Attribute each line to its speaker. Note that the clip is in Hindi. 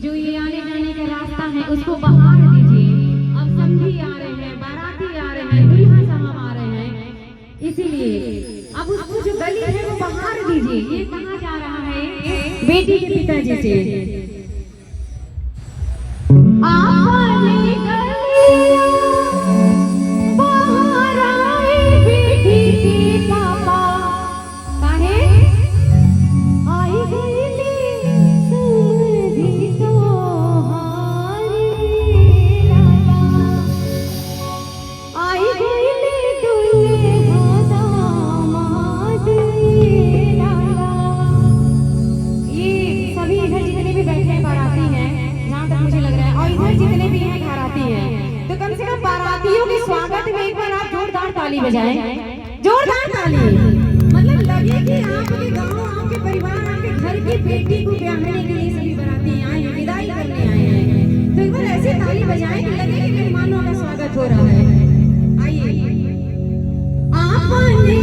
Speaker 1: जो ये आने जाने का रास्ता है उसको बहार दीजिए। अब समधी आ रहे हैं, बाराती आ रहे हैं, दूल्हा साहब आ रहे हैं, इसीलिए अब उसको जो गली है वो बहार दीजिए। ये कहा जा रहा है बेटी के पिताजी से। बारातियों के स्वागत में एक बार आप जोरदार ताली बजाएं, जोरदार ताली। मतलब लगे कि आपके गांव, आपके परिवार, आपके घर की बेटी को ब्याहने के लिए सभी बाराती आए हैं, विदाई करने आए हैं। तो एक बार ऐसी ताली बजाएं कि लगे कि मेहमानों का स्वागत हो रहा है। आइए आपने